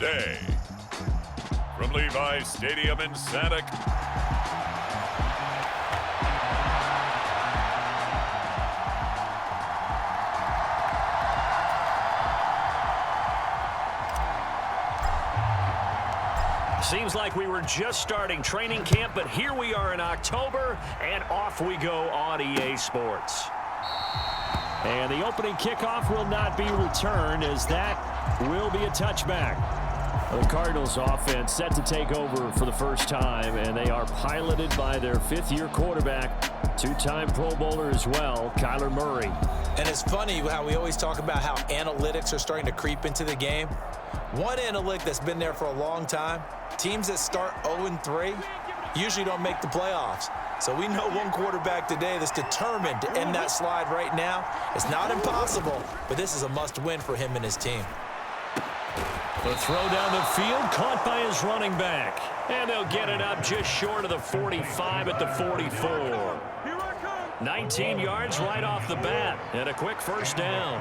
Day. From Levi's Stadium in Santa Seems like we were just starting training camp, but here we are in October, and off we go on EA Sports. And the opening kickoff will not be returned, as that will be a touchback. The Cardinals offense set to take over for the first time, and they are piloted by their fifth-year quarterback, two-time Pro Bowler as well, Kyler Murray. And it's funny how we always talk about how analytics are starting to creep into the game. One analytic that's been there for a long time, teams that start 0-3 usually don't make the playoffs. So we know one quarterback today that's determined to end that slide right now. It's not impossible, but this is a must-win for him and his team. The throw down the field, caught by his running back. And they'll get it up just short of the 45 at the 44. 19 yards right off the bat, and a quick first down.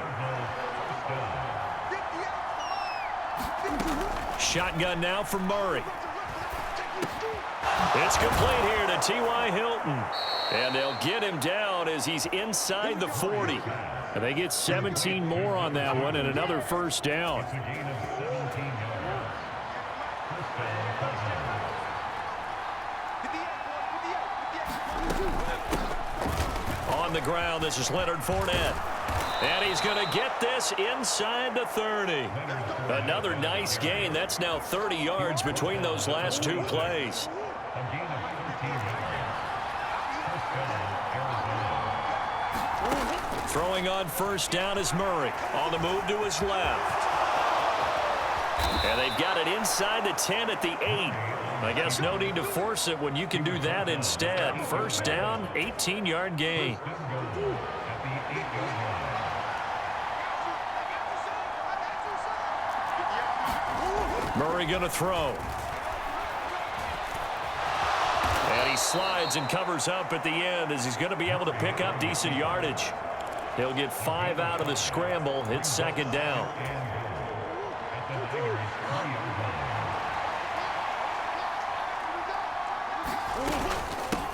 Shotgun now for Murray. It's complete here to T.Y. Hilton. And they'll get him down as he's inside the 40. And they get 17 more on that one and another first down. On the ground, this is Leonard Fournette. And he's going to get this inside the 30. Another nice gain. That's now 30 yards between those last two plays. Throwing on first down is Murray. On the move to his left. And they've got it inside the 10 at the 8. I guess no need to force it when you can do that instead. First down, 18-yard gain. Murray going to throw. And he slides and covers up at the end as he's going to be able to pick up decent yardage. He'll get 5 out of the scramble. It's second down.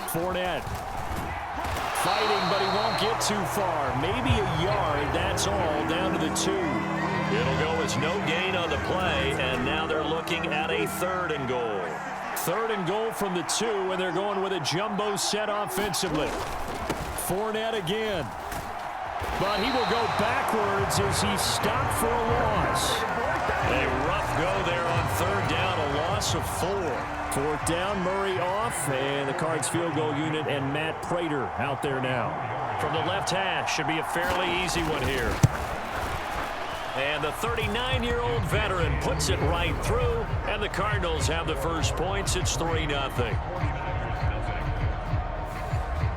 Fournette fighting, but he won't get too far. Maybe a yard, that's all, down to the 2. It'll go as no gain on the play, and now they're looking at a 3rd and goal. 3rd and goal from the 2, and they're going with a jumbo set offensively. Fournette again. But he will go backwards as he's stopped for a loss. A rough go there on 3rd down, a loss of 4. 4th down, Murray off, and the Cards field goal unit and Matt Prater out there now. From the left hash, should be a fairly easy one here. And the 39-year-old veteran puts it right through, and the Cardinals have the first points. It's 3-0.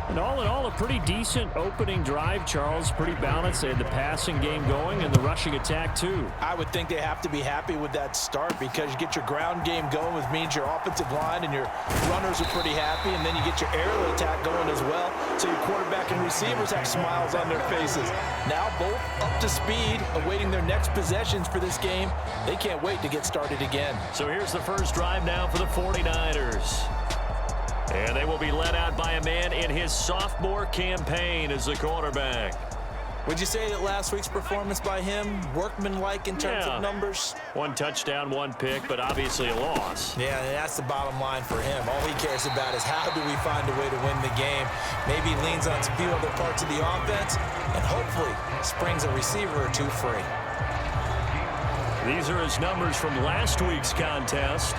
And all in all, a pretty decent opening drive, Charles. Pretty balanced. They had the passing game going and the rushing attack, too. I would think they have to be happy with that start because you get your ground game going, which means your offensive line and your runners are pretty happy, and then you get your aerial attack going as well, so your quarterback and receivers have smiles on their faces. Now both up to speed, awaiting their next possessions for this game. They can't wait to get started again. So here's the first drive now for the 49ers. And they will be led out by a man in his sophomore campaign as the quarterback. Would you say that last week's performance by him, workmanlike in terms of numbers? 1 touchdown, 1 pick, but obviously a loss. Yeah, and that's the bottom line for him. All he cares about is how do we find a way to win the game. Maybe he leans on a few other parts of the offense and hopefully springs a receiver or two free. These are his numbers from last week's contest.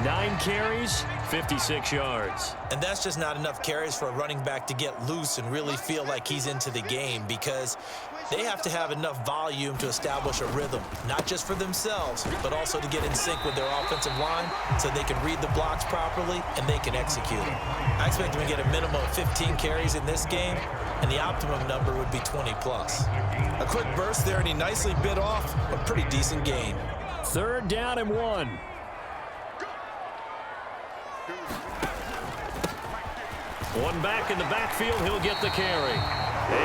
9 carries, 56 yards. And that's just not enough carries for a running back to get loose and really feel like he's into the game, because they have to have enough volume to establish a rhythm, not just for themselves, but also to get in sync with their offensive line so they can read the blocks properly and they can execute them. I expect them to get a minimum of 15 carries in this game, and the optimum number would be 20 plus. A quick burst there, and he nicely bit off a pretty decent gain. 3rd down and 1. One back in the backfield, he'll get the carry.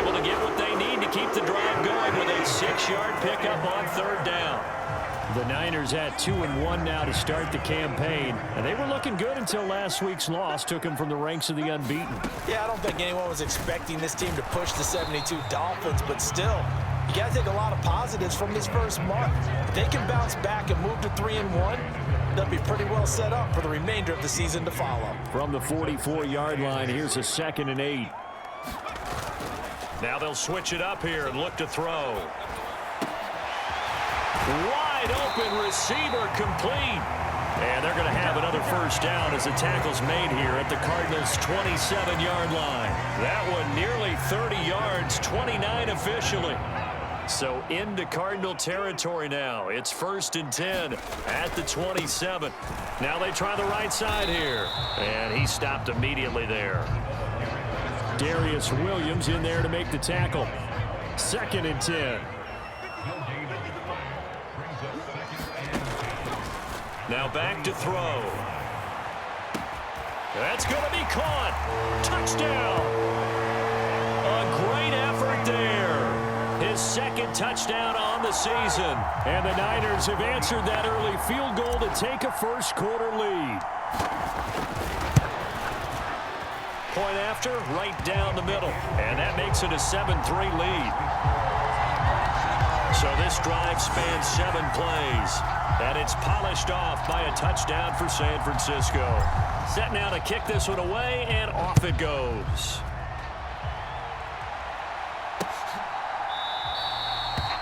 Able to get what they need to keep the drive going with a 6-yard pickup on 3rd down. The Niners at 2-1 now to start the campaign. And they were looking good until last week's loss took them from the ranks of the unbeaten. Yeah, I don't think anyone was expecting this team to push the 72 Dolphins, but still, you got to take a lot of positives from this first month. If they can bounce back and move to 3-1, they'll be pretty well set up for the remainder of the season to follow. From the 44-yard line, here's a 2nd and 8. Now they'll switch it up here and look to throw. Wide open receiver complete. And they're going to have another first down as the tackle's made here at the Cardinals' 27-yard line. That one nearly 30 yards, 29 officially. So into Cardinal territory now. It's 1st and 10 at the 27. Now they try the right side here. And he stopped immediately there. Darius Williams in there to make the tackle. 2nd and 10. Now back to throw. That's going to be caught. Touchdown. A great effort there. His 2nd touchdown on the season. And the Niners have answered that early field goal to take a first-quarter lead. Point after, right down the middle. And that makes it a 7-3 lead. So this drive spans 7 plays. And it's polished off by a touchdown for San Francisco. Set now to kick this one away, and off it goes.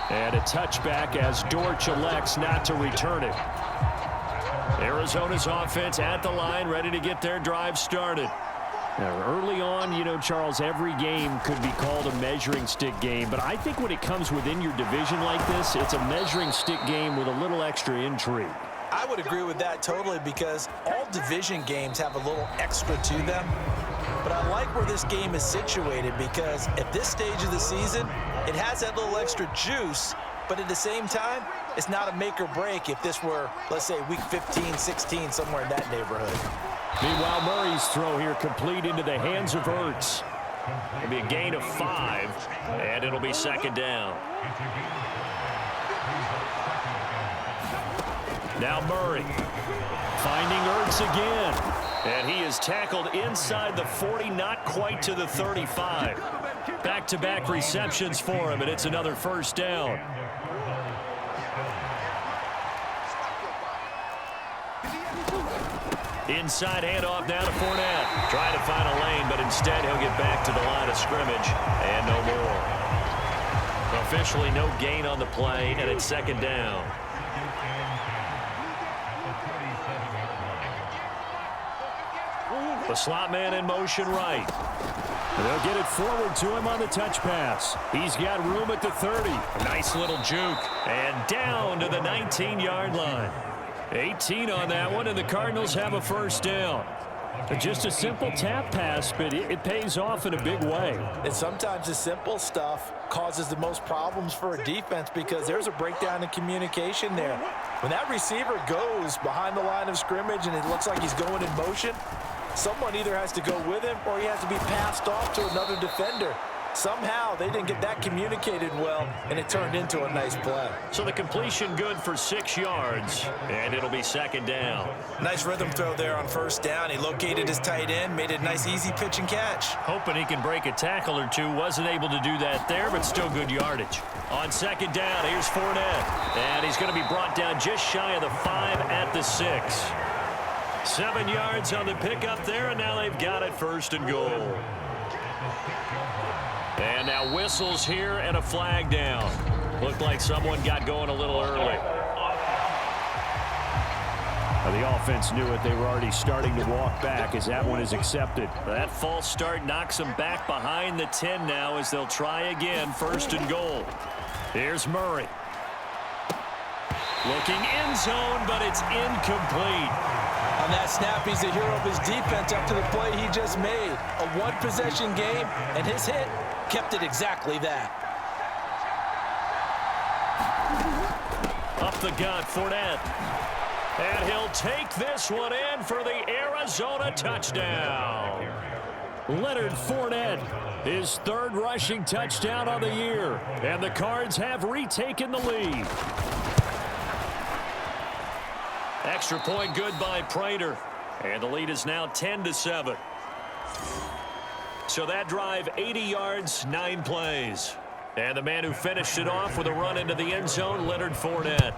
And a touchback as Dortch elects not to return it. Arizona's offense at the line, ready to get their drive started. Now, early on, you know, Charles, every game could be called a measuring stick game. But I think when it comes within your division like this, it's a measuring stick game with a little extra intrigue. I would agree with that totally because all division games have a little extra to them. But I like where this game is situated because at this stage of the season, it has that little extra juice. But at the same time, it's not a make or break if this were, let's say, week 15, 16, somewhere in that neighborhood. Meanwhile, Murray's throw here complete into the hands of Ertz. It'll be a gain of 5, and it'll be 2nd down. Now Murray finding Ertz again. And he is tackled inside the 40, not quite to the 35. Back-to-back receptions for him, and it's another first down. Inside handoff now to Fournette. Trying to find a lane, but instead he'll get back to the line of scrimmage. And no more. Officially no gain on the play, and it's 2nd down. The slot man in motion right. They'll get it forward to him on the touch pass. He's got room at the 30. A nice little juke. And down to the 19-yard line. 18 on that one, and the Cardinals have a first down. Just a simple tap pass, but it pays off in a big way. And sometimes the simple stuff causes the most problems for a defense because there's a breakdown in communication there. When that receiver goes behind the line of scrimmage and it looks like he's going in motion, someone either has to go with him or he has to be passed off to another defender. Somehow they didn't get that communicated well, and it turned into a nice play. So the completion good for 6 yards, and it'll be 2nd down. Nice rhythm throw there on first down. He located his tight end, made it a nice easy pitch and catch. Hoping he can break a tackle or two. Wasn't able to do that there, but still good yardage. On 2nd down, here's Fournette. And he's going to be brought down just shy of the 5 at the 6. 7 yards on the pickup there, and now they've got it 1st and goal. And now whistles here and a flag down. Looked like someone got going a little early. The offense knew it. They were already starting to walk back as that one is accepted. That false start knocks them back behind the 10 now as they'll try again, 1st and goal. Here's Murray. Looking end zone, but it's incomplete. On that snap, he's the hero of his defense up to the play he just made. A one-possession game, and his hit kept it exactly that. Up the gut, Fournette. And he'll take this one in for the Arizona touchdown. Leonard Fournette, his 3rd rushing touchdown of the year. And the Cards have retaken the lead. Extra point good by Prater. And the lead is now 10-7. So that drive, 80 yards, 9 plays. And the man who finished it off with a run into the end zone, Leonard Fournette.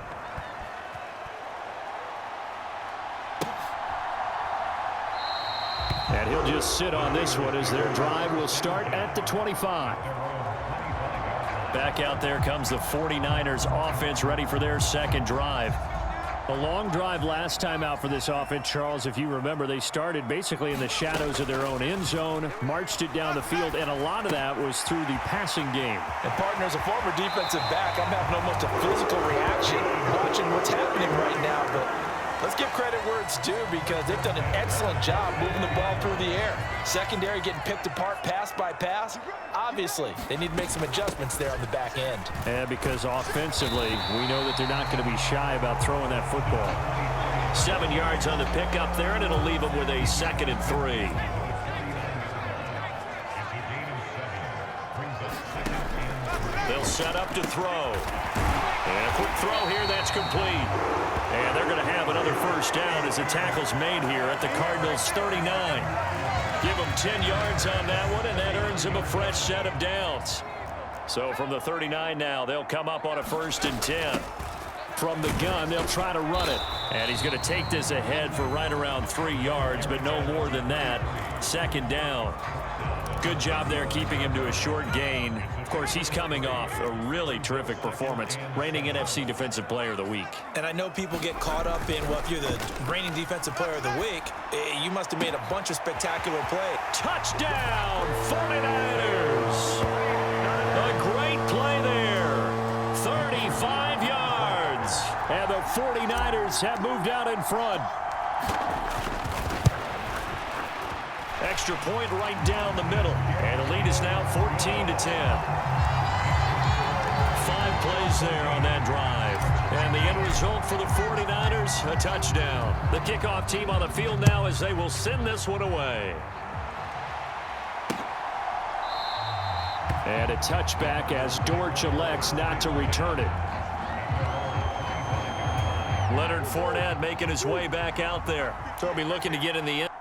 And he'll just sit on this one as their drive will start at the 25. Back out there comes the 49ers offense ready for their second drive. A long drive last time out for this offense, Charles. If you remember, they started basically in the shadows of their own end zone, marched it down the field, and a lot of that was through the passing game. And partner, as a former defensive back, I'm having almost a physical reaction watching what's happening right now. But let's give credit where it's due because they've done an excellent job moving the ball through the air. Secondary getting picked apart pass by pass. Obviously, they need to make some adjustments there on the back end. And because offensively, we know that they're not going to be shy about throwing that football. 7 yards on the pickup there, and it'll leave them with a 2nd and 3. They'll set up to throw. And a quick throw here, that's complete. And they're going to have another first down as the tackle's made here at the Cardinals' 39. Give them 10 yards on that one, and that earns them a fresh set of downs. So from the 39 now, they'll come up on a 1st and 10. From the gun, they'll try to run it. And he's going to take this ahead for right around 3 yards, but no more than that. 2nd down. Good job there keeping him to a short gain. Of course, he's coming off a really terrific performance, reigning NFC Defensive Player of the Week. And I know people get caught up in, well, if you're the reigning Defensive Player of the Week, you must have made a bunch of spectacular plays. Touchdown, 49ers! A great play there. 35 yards. And the 49ers have moved out in front. Extra point right down the middle. And the lead is now 14-10. 5 plays there on that drive. And the end result for the 49ers, a touchdown. The kickoff team on the field now as they will send this one away. And a touchback as Dortch elects not to return it. Leonard Fournette making his way back out there. So he'll be looking to get in the end.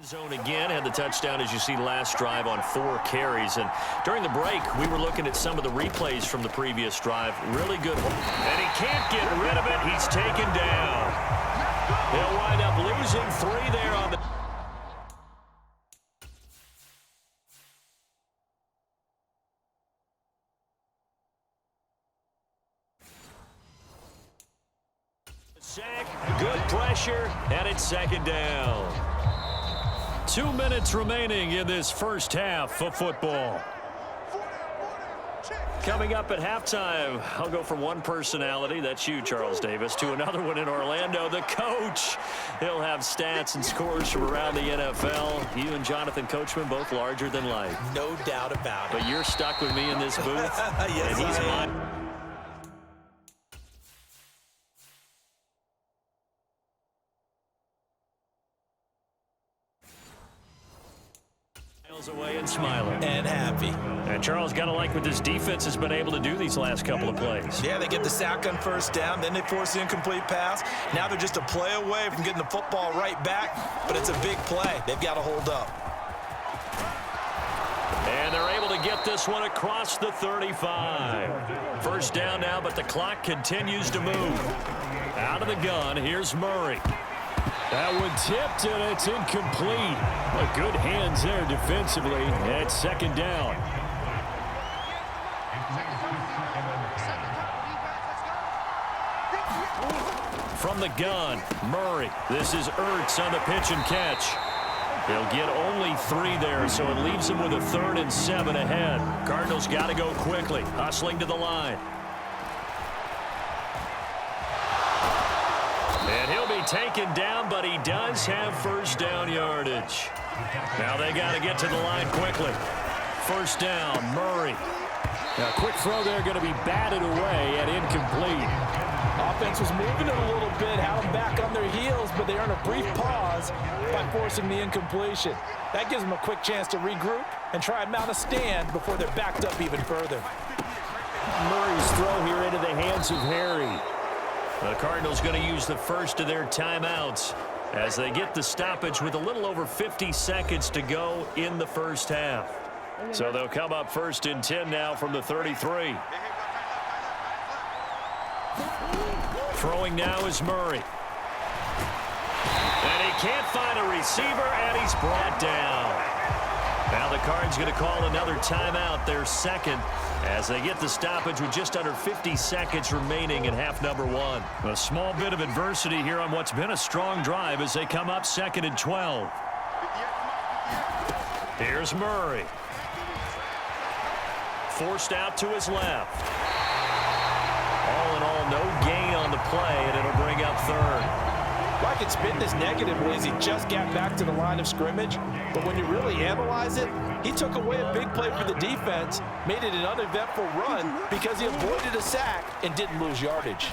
Zone again, had the touchdown as you see last drive on 4 carries. And during the break, we were looking at some of the replays from the previous drive. Really good. And he can't get rid of it. He's taken down. They'll wind up losing 3 there on the... Sack, good pressure, and it's 2nd down. 2 minutes remaining in this first half of football. Coming up at halftime, I'll go from one personality, that's you, Charles Davis, to another one in Orlando, the coach. He'll have stats and scores from around the NFL. You and Jonathan Coachman, both larger than life. No doubt about it. But you're stuck with me in this booth. Yes, and he's mine. Away and smiling. And happy. And Charles, got to like what this defense has been able to do these last couple of plays. Yeah, they get the sack on 1st down, then they force the incomplete pass. Now they're just a play away from getting the football right back, but it's a big play. They've got to hold up. And they're able to get this one across the 35. 1st down now, but the clock continues to move. Out of the gun, here's Murray. That one tipped, and it's incomplete. But good hands there defensively. It's 2nd down. From the gun, Murray. This is Ertz on the pitch and catch. They'll get only 3 there, so it leaves them with a 3rd and 7 ahead. Cardinals got to go quickly, hustling to the line. taken down, but he does have first down yardage. Now they got to get to the line quickly. First down, Murray. Now, a quick throw there going to be batted away and incomplete. Offense was moving it a little bit, had them back on their heels, but they earned a brief pause by forcing the incompletion. That gives them a quick chance to regroup and try and mount a stand before they're backed up even further. Murray's throw here into the hands of Harry. The Cardinals going to use the first of their timeouts as they get the stoppage with a little over 50 seconds to go in the first half. So they'll come up first and 10 now from the 33. Throwing now is Murray. And he can't find a receiver, and he's brought down. Now the Cards going to call another timeout, their second, as they get the stoppage with just under 50 seconds remaining in half number one. A small bit of adversity here on what's been a strong drive as they come up second and 12. Here's Murray. Forced out to his left. All in all, no gain on the play, and it'll bring up third. Well, I could spin this negatively as he just got back to the line of scrimmage, but when you really analyze it, he took away a big play for the defense, made it an uneventful run because he avoided a sack and didn't lose yardage.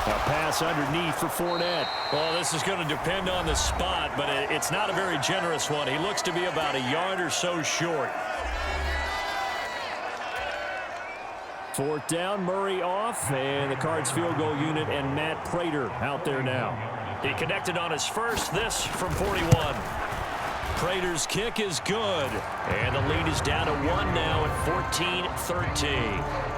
A pass underneath for Fournette. Well, this is going to depend on the spot, but it's not a very generous one. He looks to be about a yard or so short. Fourth down, Murray off, and the Cards field goal unit and Matt Prater out there now. He connected on his first, this from 41. Prater's kick is good, and the lead is down to 1 now at 14-13.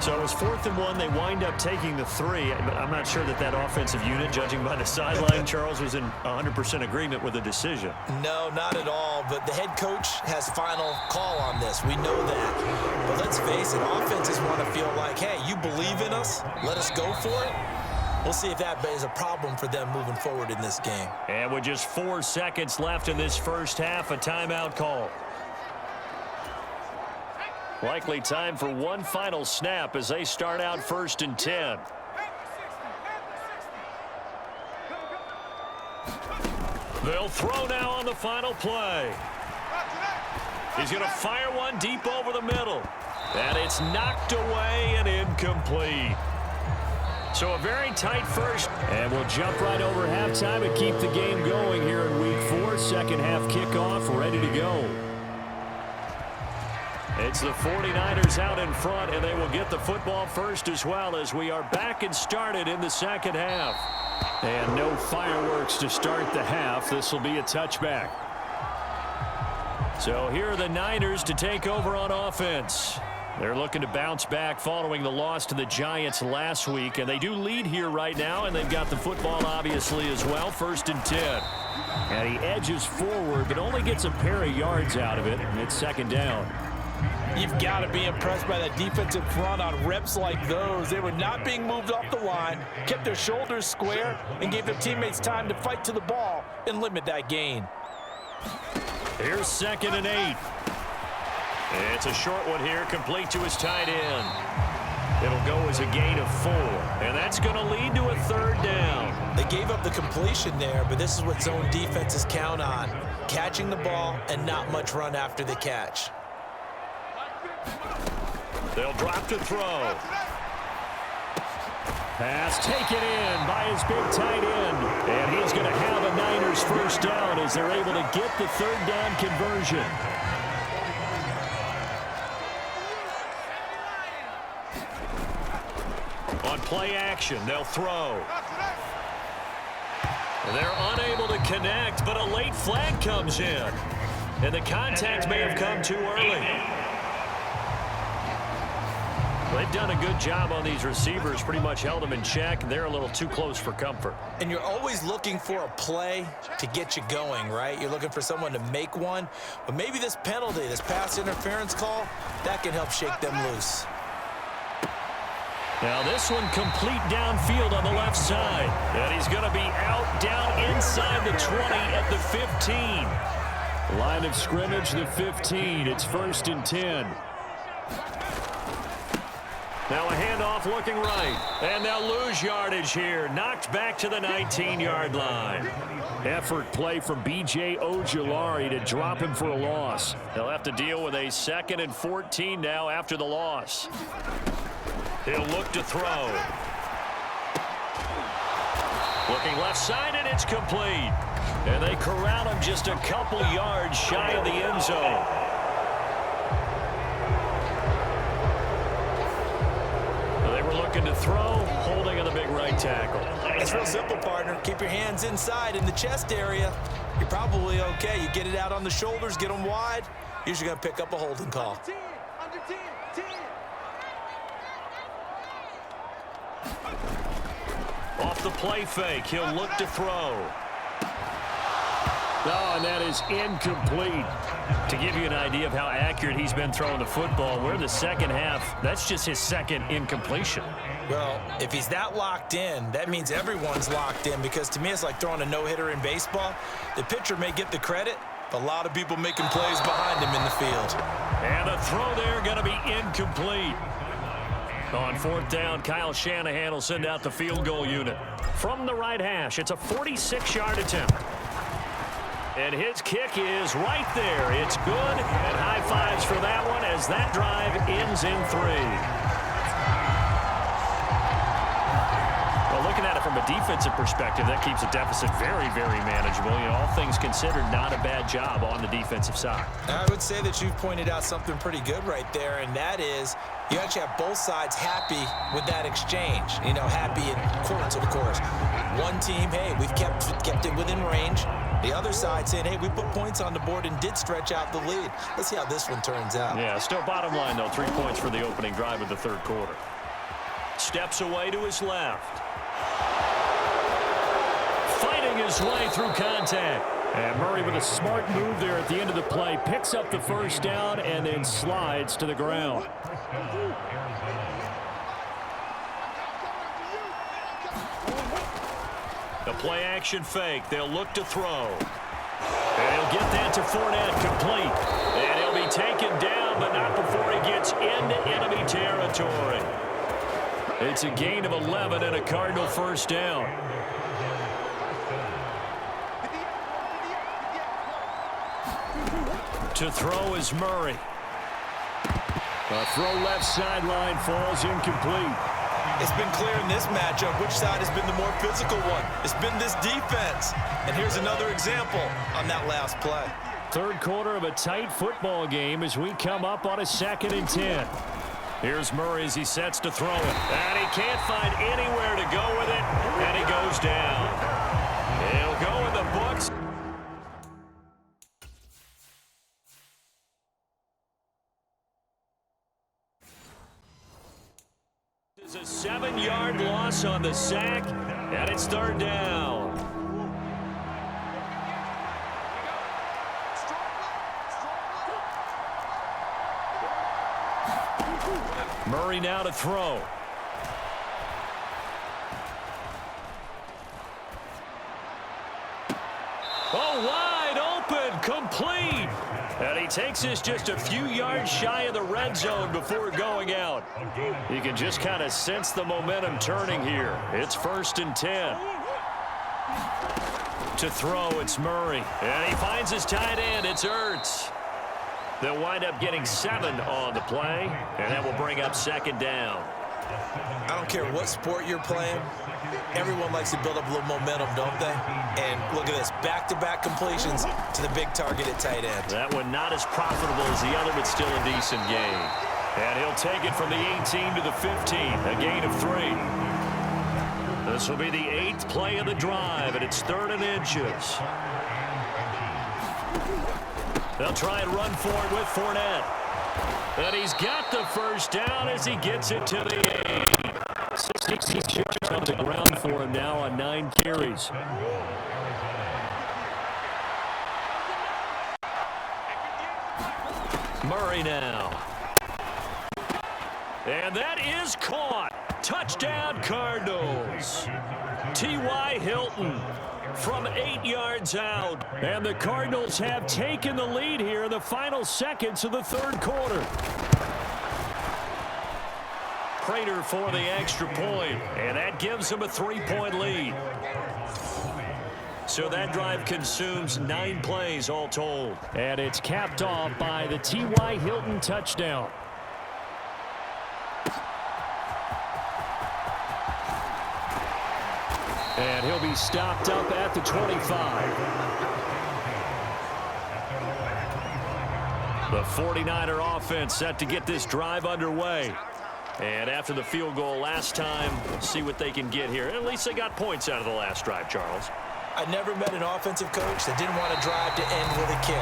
So it was 4th and 1. They wind up taking the 3. I'm not sure that offensive unit, judging by the sideline, Charles, was in 100% agreement with the decision. No, not at all. But the head coach has final call on this. We know that. But let's face it, offenses want to feel like, hey, you believe in us? Let us go for it. We'll see if that is a problem for them moving forward in this game. And with just 4 seconds left in this first half, a timeout call. Likely time for one final snap as they start out first and 10. They'll throw now on the final play. He's going to fire one deep over the middle. And it's knocked away and incomplete. So a very tight first. And we'll jump right over halftime and keep the game going here in week 4. Second half kickoff ready to go. It's the 49ers out in front, and they will get the football first as well as we are back and started in the second half. And no fireworks to start the half. This will be a touchback. So here are the Niners to take over on offense. They're looking to bounce back following the loss to the Giants last week, and they do lead here right now, and they've got the football obviously as well, first and 10. And he edges forward, but only gets a pair of yards out of it, and it's second down. You've got to be impressed by that defensive front on reps like those. They were not being moved off the line, kept their shoulders square, and gave their teammates time to fight to the ball and limit that gain. Here's second and 8. It's a short one here, complete to his tight end. It'll go as a gain of 4, and that's going to lead to a third down. They gave up the completion there, but this is what zone defenses count on. Catching the ball and not much run after the catch. They'll drop to throw. Pass taken in by his big tight end. And he's going to have a Niners first down as they're able to get the third down conversion. On play action, they'll throw. They're unable to connect, but a late flag comes in. And the contact may have come too early. They've done a good job on these receivers, pretty much held them in check. They're a little too close for comfort. And you're always looking for a play to get you going, right? You're looking for someone to make one. But maybe this penalty, this pass interference call, that can help shake them loose. Now this one complete downfield on the left side. And he's going to be out down inside the 20 at the 15. Line of scrimmage, the 15. It's first and 10. Now a handoff looking right. And they'll lose yardage here. Knocked back to the 19-yard line. Effort play from B.J. Ojulari to drop him for a loss. They'll have to deal with a 2nd and 14 now after the loss. He'll look to throw. Looking left side, and it's complete. And they corral him just a couple yards shy of the end zone. They were looking to throw, holding on the big right tackle. It's real simple, partner. Keep your hands inside in the chest area. You're probably okay. You get it out on the shoulders, get them wide. Usually going to pick up a holding call. Off the play fake, he'll look to throw. Oh, and that is incomplete. To give you an idea of how accurate he's been throwing the football, we're in the second half. That's just his second incompletion. Well, if he's that locked in, that means everyone's locked in, because to me it's like throwing a no-hitter in baseball. The pitcher may get the credit, but a lot of people making plays behind him in the field. And the throw there going to be incomplete. On 4th down, Kyle Shanahan will send out the field goal unit. From the right hash, it's a 46-yard attempt. And his kick is right there. It's good, and high fives for that one as that drive ends in 3. Well, looking at it from a defensive perspective, that keeps the deficit very, very manageable. You know, all things considered, not a bad job on the defensive side. I would say that you've pointed out something pretty good right there, and that is you actually have both sides happy with that exchange. You know, happy in quotes, of course. One team, hey, we've kept it within range. The other side saying, hey, we put points on the board and did stretch out the lead. Let's see how this one turns out. Yeah, still bottom line, though. 3 points for the opening drive of the third quarter. Steps away to his left. Fighting his way through contact. And Murray with a smart move there at the end of the play. Picks up the first down and then slides to the ground. The play action fake. They'll look to throw. And he'll get that to Fournette, complete. And he'll be taken down, but not before he gets into enemy territory. It's a gain of 11 and a Cardinal first down. To throw is Murray. A throw left sideline falls incomplete. It's been clear in this matchup which side has been the more physical one. It's been this defense. And here's another example on that last play. Third quarter of a tight football game as we come up on a 2nd and 10. Here's Murray as he sets to throw it. And he can't find anywhere to go with it. And he goes down. He'll go in the books. It's a 7-yard loss on the sack, and it's 3rd down. Murray now to throw. Oh, wide open, complete. And he takes this just a few yards shy of the red zone before going out. You can just kind of sense the momentum turning here. It's 1st and 10. To throw, it's Murray. And he finds his tight end. It's Ertz. They'll wind up getting 7 on the play, and that will bring up 2nd down. I don't care what sport you're playing. Everyone likes to build up a little momentum, don't they? And look at this, back-to-back completions to the big target at tight end. That one not as profitable as the other, but still a decent gain. And he'll take it from the 18 to the 15, a gain of 3. This will be the 8th play of the drive, and it's 3rd and inches. They'll try and run for it with Fournette. And he's got the first down as he gets it to the 8. 66 yards on the ground for him now on 9 carries. Murray now. And that is caught. Touchdown Cardinals. T.Y. Hilton from 8 yards out. And the Cardinals have taken the lead here in the final seconds of the third quarter. Prater for the extra point, and that gives them a 3-point lead. So that drive consumes 9 plays all told. And it's capped off by the T.Y. Hilton touchdown. And he'll be stopped up at the 25. The 49er offense set to get this drive underway. And after the field goal last time, see what they can get here. At least they got points out of the last drive, Charles. I never met an offensive coach that didn't want to drive to end with a kick.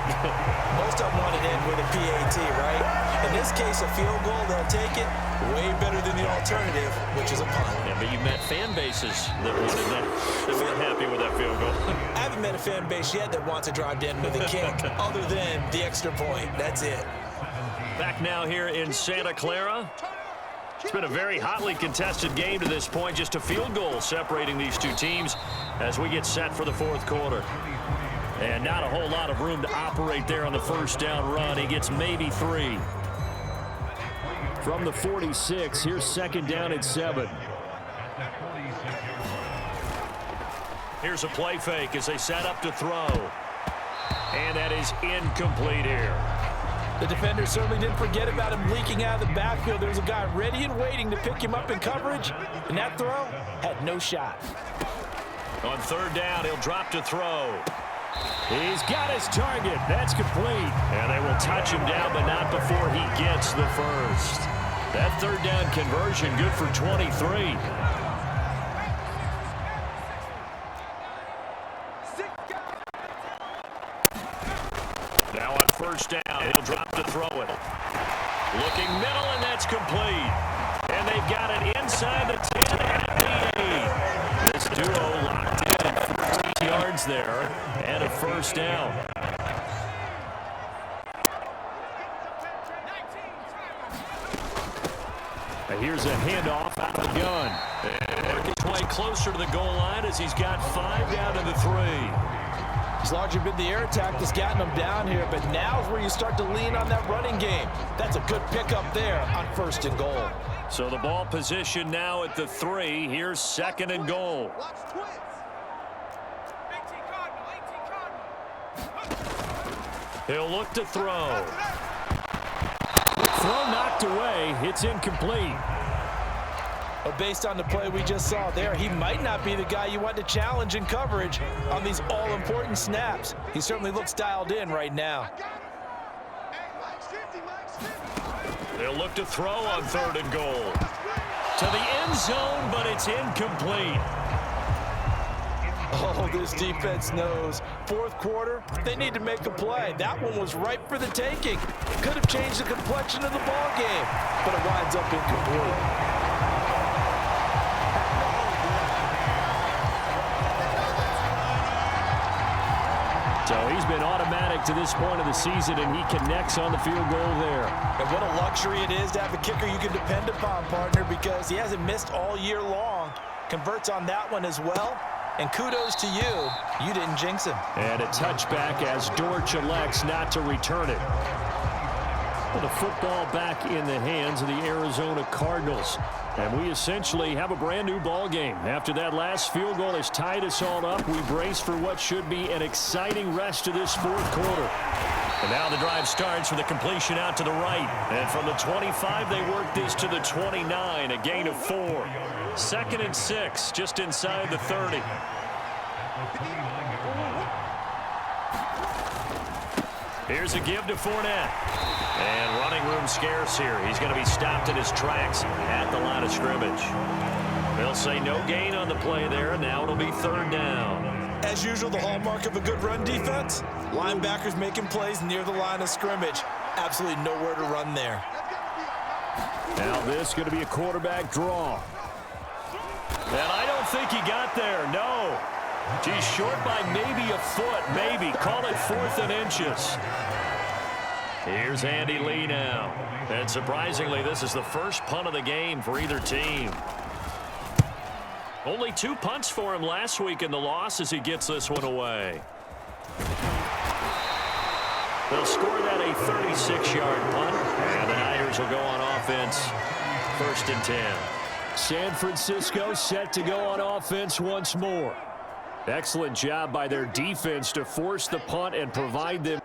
Most of them want to end with a PAT, right? In this case, a field goal, they'll take it way better than the alternative, which is a punt. Yeah, but you've met fan bases that weren't happy with that field goal. I haven't met a fan base yet that wants to drive to end with a kick, other than the extra point. That's it. Back now here in Santa Clara. It's been a very hotly contested game to this point. Just a field goal separating these two teams as we get set for the fourth quarter. And not a whole lot of room to operate there on the first down run. He gets maybe 3. From the 46, here's second down and 7. Here's a play fake as they set up to throw. And that is incomplete here. The defender certainly didn't forget about him leaking out of the backfield. There was a guy ready and waiting to pick him up in coverage, and that throw had no shot. On third down, he'll drop to throw. He's got his target. That's complete. And they will touch him down, but not before he gets the first. That third down conversion good for 23. Now on first down, he'll drop to throw it. Looking middle, and that's complete. And they've got it inside the 10 at the 8. This duo locked in 14 yards there and a first down. Here's a handoff out of the gun. And gets way closer to the goal line as he's got 5 down to the 3. It's largely been the air attack that's gotten them down here, but now is where you start to lean on that running game. That's a good pickup there on first and goal. So the ball position now at the 3. Here's second and goal. He'll look to throw. Throw knocked away. It's incomplete. But based on the play we just saw there, he might not be the guy you want to challenge in coverage on these all-important snaps. He certainly looks dialed in right now. They'll look to throw on third and goal. To the end zone, but it's incomplete. Oh, this defense knows. Fourth quarter, they need to make a play. That one was ripe for the taking. Could have changed the complexion of the ball game, but it winds up incomplete. So he's been automatic to this point of the season, and he connects on the field goal there. And what a luxury it is to have a kicker you can depend upon, partner, because he hasn't missed all year long. Converts on that one as well. And kudos to you. You didn't jinx him. And a touchback as Dortch elects not to return it. Well, the football back in the hands of the Arizona Cardinals. And we essentially have a brand new ball game. After that last field goal has tied us all up, we brace for what should be an exciting rest of this fourth quarter. And now the drive starts with a completion out to the right. And from the 25, they work this to the 29, a gain of 4. Second and 6, just inside the 30. Here's a give to Fournette. And running room scarce here. He's going to be stopped in his tracks at the line of scrimmage. They'll say no gain on the play there. Now it'll be third down. As usual, the hallmark of a good run defense, linebackers making plays near the line of scrimmage. Absolutely nowhere to run there. Now this is going to be a quarterback draw. And I don't think he got there, no. He's short by maybe a foot, maybe. Call it 4th and inches. Here's Andy Lee now. And surprisingly, this is the first punt of the game for either team. Only 2 punts for him last week in the loss as he gets this one away. They'll score that a 36-yard punt, and the Niners will go on offense 1st and 10. San Francisco set to go on offense once more. Excellent job by their defense to force the punt and provide them.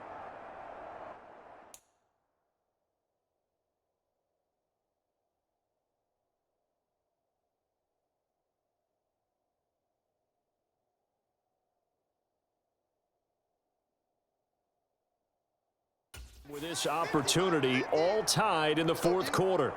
With this opportunity, all tied in the 4th quarter.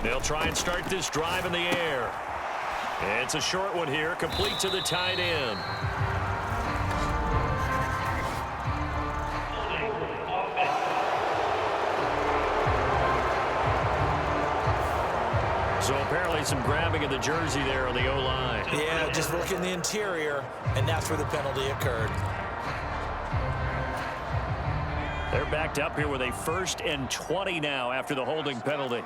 They'll try and start this drive in the air. It's a short one here, complete to the tight end. So apparently some grabbing of the jersey there on the O-line. Yeah, just look in the interior, and that's where the penalty occurred. They're backed up here with a 1st and 20 now after the holding penalty.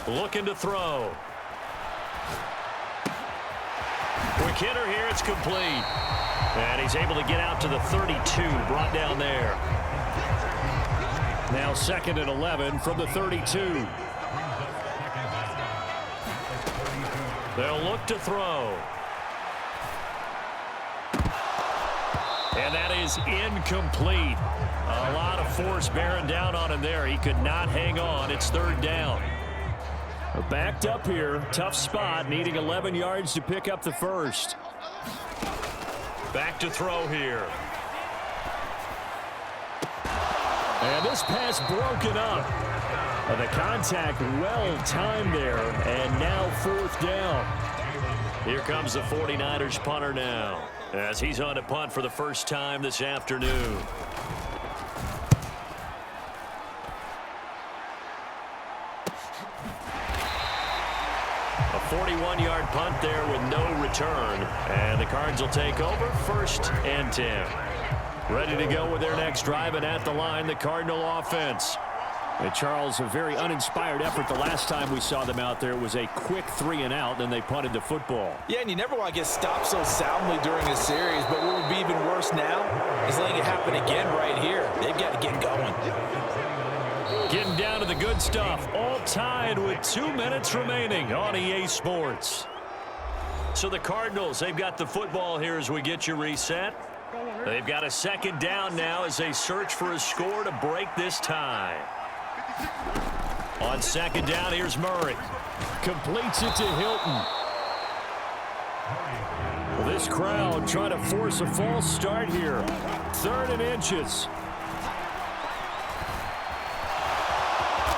Looking to throw. Quick hitter here, it's complete. And he's able to get out to the 32, brought down there. Now 2nd and 11 from the 32. They'll look to throw. And that is incomplete. A lot of force bearing down on him there. He could not hang on. It's 3rd down. Backed up here. Tough spot. Needing 11 yards to pick up the 1st. Back to throw here. And this pass broken up. The contact well timed there. And now 4th down. Here comes the 49ers punter now, as he's on to punt for the first time this afternoon. A 41-yard punt there with no return. And the Cards will take over 1st and 10. Ready to go with their next drive, and at the line, the Cardinal offense. And Charles, a very uninspired effort the last time we saw them out there. It was a quick 3-and-out, then they punted the football. Yeah, and you never want to get stopped so soundly during a series, but what would be even worse now is letting it happen again right here. They've got to get going. Getting down to the good stuff, all tied with 2 minutes remaining on EA Sports. So the Cardinals, they've got the football here as we get you reset. They've got a 2nd down now as they search for a score to break this tie. On 2nd down, here's Murray. Completes it to Hilton. Well, this crowd trying to force a false start here. 3rd and inches.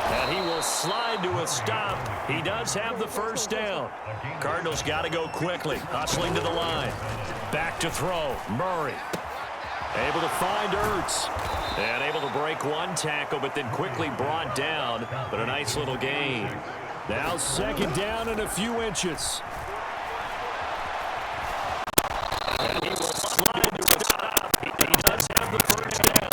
And he will slide to a stop. He does have the 1st down. Cardinals got to go quickly. Hustling to the line. Back to throw. Murray. Able to find Ertz. And able to break one tackle, but then quickly brought down. But a nice little gain. Now 2nd down and a few inches. And he will slide to a stop. He does have the 1st down.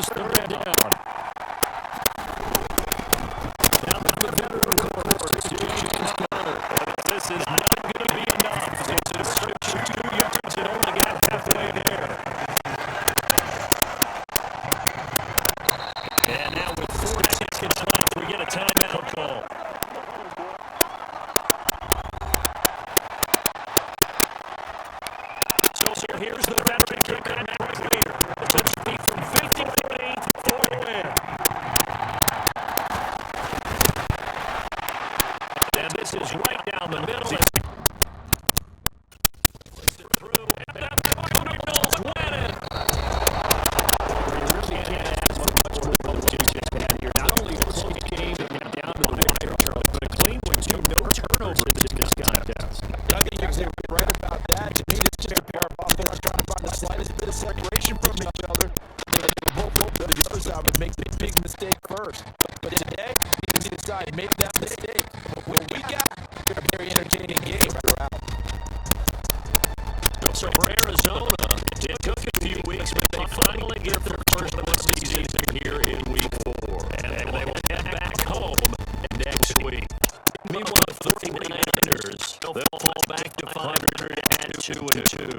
Here's third down. Now the veteran quarterback, James Conner. This is not going to be enough. It's a search of 2 yards and only got halfway there. And now with 4 seconds left, we get a timeout call. So here's the veteran kicker, Matt Prater. It's going to be from 53 for the win. And this is right down the middle. Through, and that Cardinals win it. You really can't ask for much more than what you just had here. Not only a close game and get down to the wire, Charlie, but a clean one, too. No turnovers in this contest. I think you're right about that. To me, it's just a pair of offense trying to find the slightest bit of separation from each other. They both hope that the other side would make the big mistake first. But today, neither side made that mistake. When we got a very entertaining game throughout. So for Arizona, it took a few weeks, but they finally get their first of the season here in Week 4. And they will head back home next week. Meanwhile, the 49ers, they'll fall back to 502-2.